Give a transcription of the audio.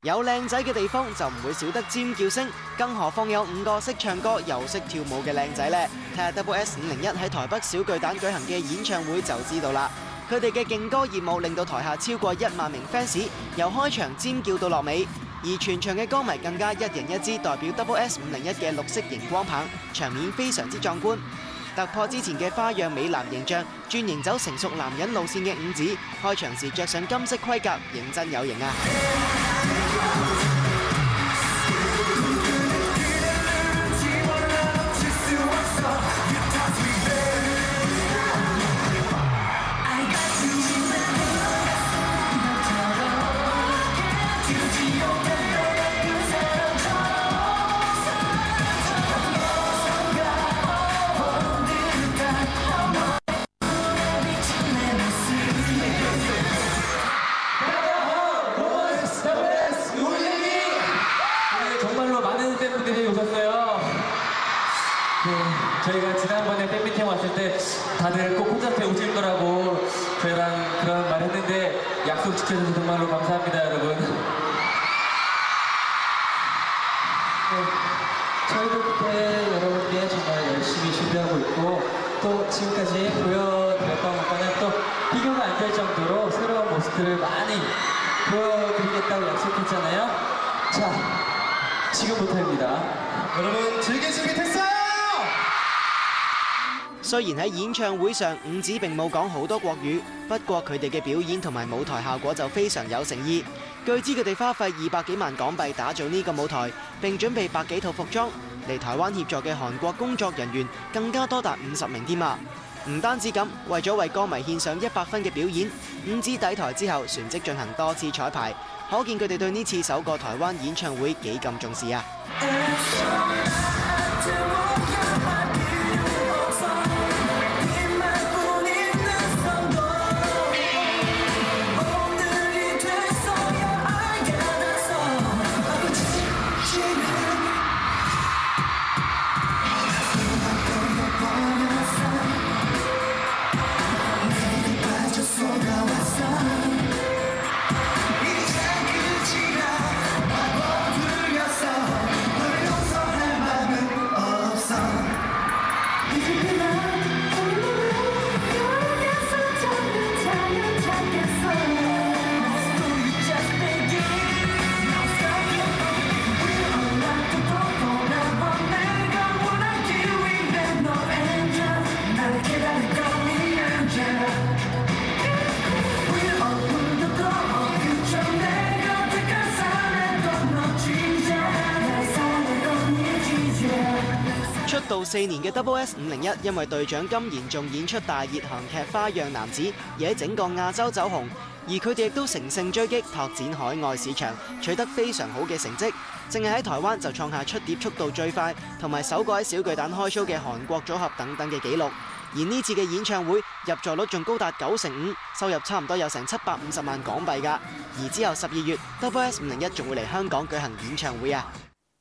有靚仔嘅地方就唔會少得尖叫聲，更何況有5個識唱歌又識跳舞嘅靚仔呢？睇下 Double S 501喺台北小巨蛋舉行嘅演唱會就知道啦。佢哋嘅勁歌熱舞令到台下超過1萬名 fans 由開場尖叫到落尾，而全場嘅歌迷更加一人一支代表 Double S 501嘅綠色熒光棒，場面非常之壯觀。突破之前嘅花樣美男形象，轉型走成熟男人路線嘅五子，開場時着上金色盔甲，認真有型啊！저희가 지난번에 팬미팅 왔을 때 다들 꼭 콘서트에 오실 거라고 저희랑 그런 말 했는데 약속 지켜줘서 정말로 감사합니다, 여러분. 저희도 그때 여러분께 정말 열심히 준비하고 있고 또 지금까지 보여드렸던 것과는 또 비교가 안 될 정도로 새로운 모습들을 많이 보여드리겠다고 약속했잖아요. 자, 지금부터입니다. 여러분 즐길 준비 됐어요? 雖然喺演唱會上五子並冇講好多國語，不過佢哋嘅表演同埋舞台效果就非常有誠意。據知佢哋花費200幾萬港幣打造呢個舞台，並準備100幾套服裝。嚟台灣協助嘅韓國工作人員更加多達50名添啊！唔單止咁，為咗為歌迷獻上100分嘅表演，五子抵台之後旋即進行多次彩排，可見佢哋對呢次首個台灣演唱會幾咁重視啊！出道4年嘅 Double S 501因為隊長金賢重演出大熱韓劇《花樣男子》，而喺整個亞洲走紅，而佢哋亦都乘勝追擊，拓展海外市場，取得非常好嘅成績。淨係喺台灣就創下出碟速度最快，同埋首個喺小巨蛋開 show 嘅韓國組合等等嘅紀錄。而呢次嘅演唱會入座率仲高達95%，收入差唔多有成750萬港幣㗎。而之後12月 ，Double S 501仲會嚟香港舉行演唱會啊！